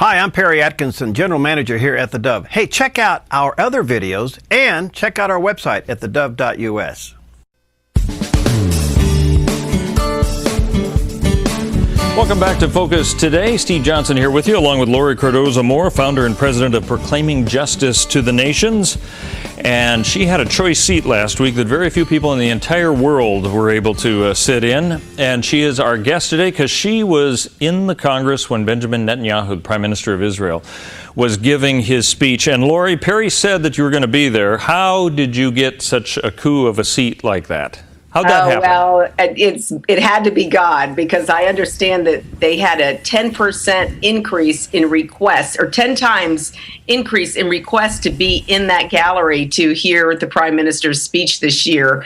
Hi, I'm Perry Atkinson, General Manager here at theDove. Hey, check out our other videos and check out our website at theDove.us. Welcome back to Focus Today. Steve Johnson here with you, along with Laurie Cardoza-Moore, founder and president of Proclaiming Justice to the Nations. And she had a choice seat last week that very few people in the entire world were able to sit in. And she is our guest today because she was in the Congress when Benjamin Netanyahu, the Prime Minister of Israel, was giving his speech. And Laurie, Perry said that you were going to be there. How did you get such a coup of a seat like that? How'd that happen? Well, it had to be God, because I understand that they had a 10% increase in requests, or 10 times increase in requests to be in that gallery to hear the Prime Minister's speech this year,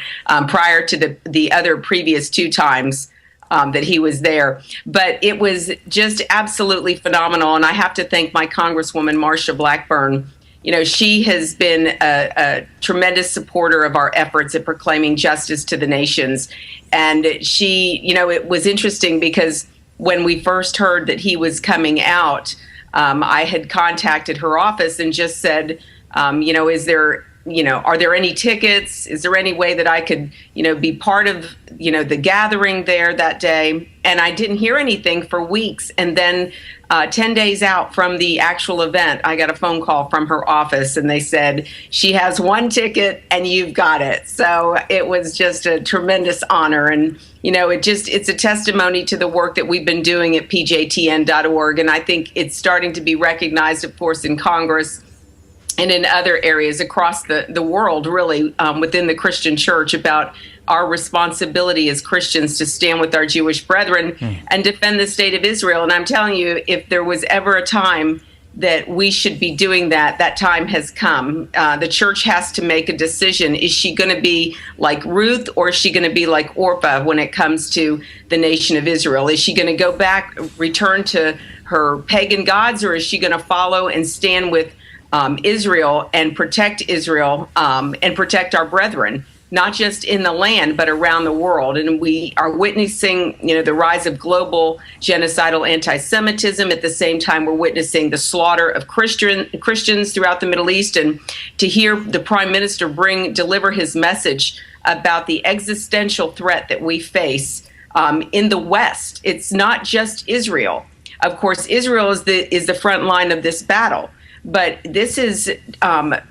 prior to the other previous two times that he was there. But it was just absolutely phenomenal, and I have to thank my Congresswoman, Marsha Blackburn. You know, she has been a tremendous supporter of our efforts at proclaiming justice to the nations. And she, you know, it was interesting because when we first heard that he was coming out, I had contacted her office and just said, you know, are there any tickets? Is there any way that I could, you know, be part of, you know, the gathering there that day? And I didn't hear anything for weeks. And then 10 days out from the actual event, I got a phone call from her office and they said, she has one ticket and you've got it. So it was just a tremendous honor. And, you know, it's a testimony to the work that we've been doing at pjtn.org. And I think it's starting to be recognized, of course, in Congress and in other areas across the world, really, within the Christian church, about our responsibility as Christians to stand with our Jewish brethren and defend the state of Israel. And I'm telling you, if there was ever a time that we should be doing that, that time has come. The church has to make a decision. Is she going to be like Ruth, or is she going to be like Orpah when it comes to the nation of Israel? Is she going to go back, return to her pagan gods, or is she going to follow and stand with Israel and protect Israel and protect our brethren, not just in the land, but around the world? And we are witnessing, you know, the rise of global genocidal anti-Semitism. At the same time, we're witnessing the slaughter of Christians throughout the Middle East. And to hear the Prime Minister deliver his message about the existential threat that we face in the West, it's not just Israel. Of course, Israel is the front line of this battle. But this is a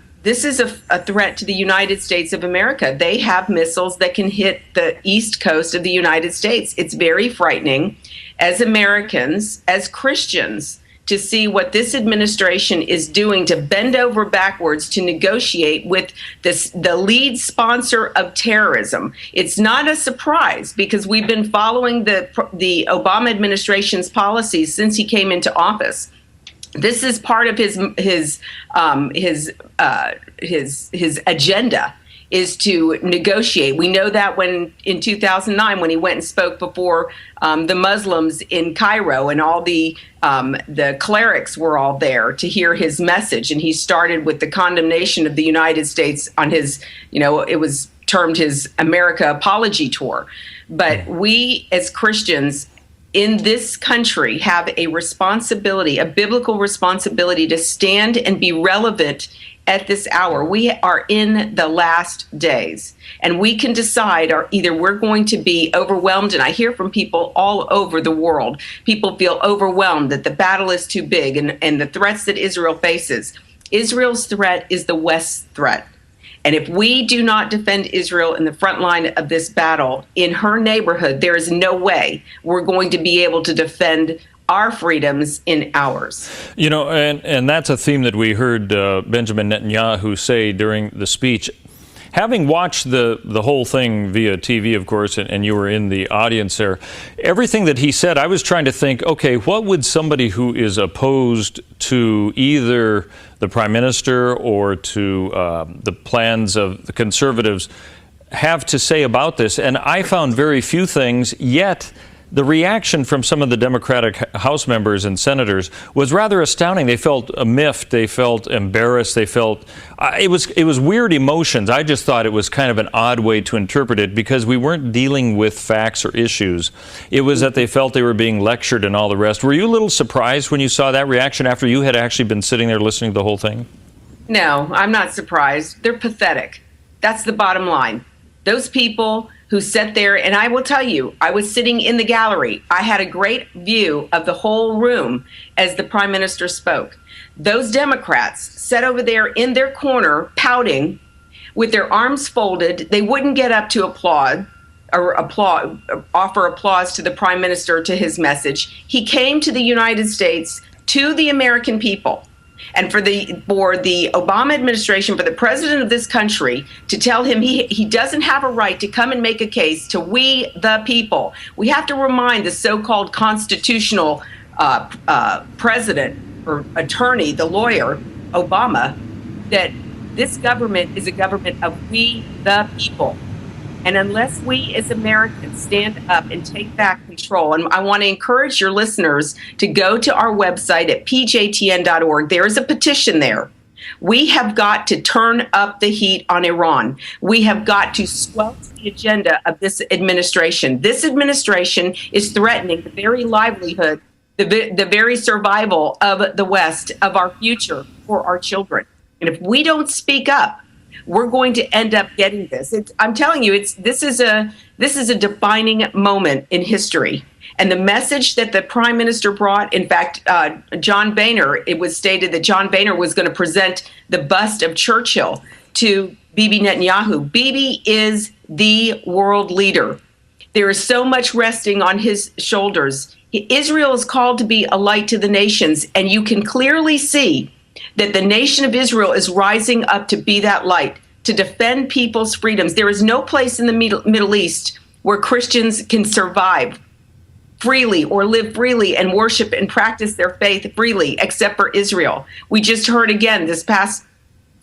threat to the United States of America. They have missiles that can hit the east coast of the United States. It's very frightening as Americans, as Christians, to see what this administration is doing to bend over backwards to negotiate with the lead sponsor of terrorism. It's not a surprise, because we've been following the Obama administration's policies since he came into office. This is part of his agenda, is to negotiate. We know that when in 2009, when he went and spoke before the Muslims in Cairo, and all the clerics were all there to hear his message, and he started with the condemnation of the United States on his, you know, it was termed his America Apology Tour. But we as Christians in this country have a responsibility, a biblical responsibility, to stand and be relevant at this hour. We are in the last days, and we can decide, or either we're going to be overwhelmed. And I hear from people all over the world, people feel overwhelmed that the battle is too big, and the threats that Israel faces. Israel's threat is the West's threat. And if we do not defend Israel in the front line of this battle in her neighborhood, there is no way we're going to be able to defend our freedoms in ours. You know, and that's a theme that we heard Benjamin Netanyahu say during the speech. Having watched the whole thing via TV, of course, and you were in the audience there, everything that he said, I was trying to think, okay, what would somebody who is opposed to either the Prime Minister or to the plans of the conservatives have to say about this? And I found very few things, yet the reaction from some of the Democratic House members and senators was rather astounding. They felt miffed. They felt embarrassed. They felt it was weird emotions. I just thought it was kind of an odd way to interpret it because we weren't dealing with facts or issues. It was that they felt they were being lectured and all the rest. Were you a little surprised when you saw that reaction after you had actually been sitting there listening to the whole thing? No, I'm not surprised. They're pathetic. That's the bottom line. Those people who sat there, and I will tell you, I was sitting in the gallery. I had a great view of the whole room as the prime minister spoke. Those Democrats sat over there in their corner, pouting, with their arms folded. They wouldn't get up to applaud or offer applause to the prime minister, to his message. He came to the United States, to the American people. And for the Obama administration, for the president of this country, to tell him he doesn't have a right to come and make a case to we the people. We have to remind the so-called constitutional president or attorney, the lawyer, Obama, that this government is a government of we the people. And unless we as Americans stand up and take back control, and I want to encourage your listeners to go to our website at pjtn.org. There is a petition there. We have got to turn up the heat on Iran. We have got to squelch the agenda of this administration. This administration is threatening the very livelihood, the very survival of the West, of our future for our children. And if we don't speak up, we're going to end up getting this. I'm telling you, this is a defining moment in history. And the message that the prime minister brought, in fact, John Boehner, it was stated that John Boehner was going to present the bust of Churchill to Bibi Netanyahu. Bibi is the world leader. There is so much resting on his shoulders. Israel is called to be a light to the nations, and you can clearly see that the nation of Israel is rising up to be that light, to defend people's freedoms. There is no place in the Middle East where Christians can survive freely or live freely and worship and practice their faith freely, except for Israel. We just heard again this past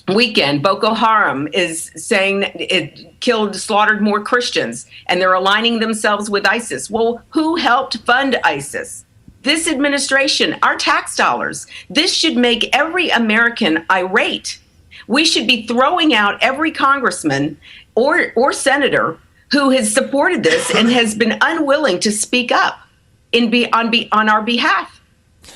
weekend, Boko Haram is saying that it slaughtered more Christians, and they're aligning themselves with ISIS. Well, who helped fund ISIS? This administration, our tax dollars. This should make every American irate. We should be throwing out every congressman or senator who has supported this and has been unwilling to speak up on our behalf.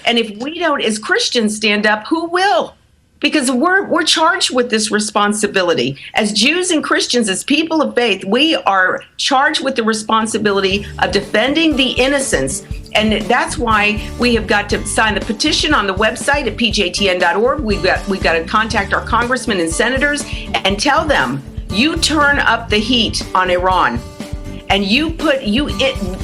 And if we don't, as Christians, stand up, who will? Because we're charged with this responsibility. As Jews and Christians, as people of faith, we are charged with the responsibility of defending the innocents. And that's why we have got to sign the petition on the website at pjtn.org. We've got to contact our congressmen and senators and tell them, you turn up the heat on Iran, and you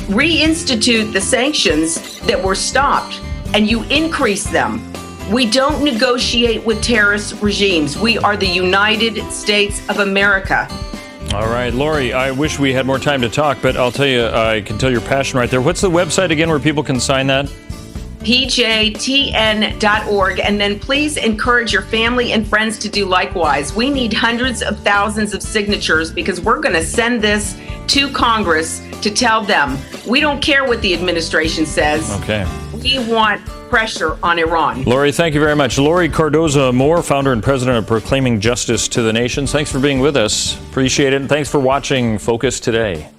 reinstitute the sanctions that were stopped, and you increase them. We don't negotiate with terrorist regimes. We are the United States of America. All right, Laurie, I wish we had more time to talk, but I'll tell you, I can tell your passion right there. What's the website again where people can sign that? pjtn.org. And then please encourage your family and friends to do likewise. We need hundreds of thousands of signatures because we're going to send this to Congress to tell them, we don't care what the administration says. Okay. We want pressure on Iran. Laurie, thank you very much. Laurie Cardoza-Moore, founder and president of Proclaiming Justice to the Nations. Thanks for being with us. Appreciate it. And thanks for watching Focus Today.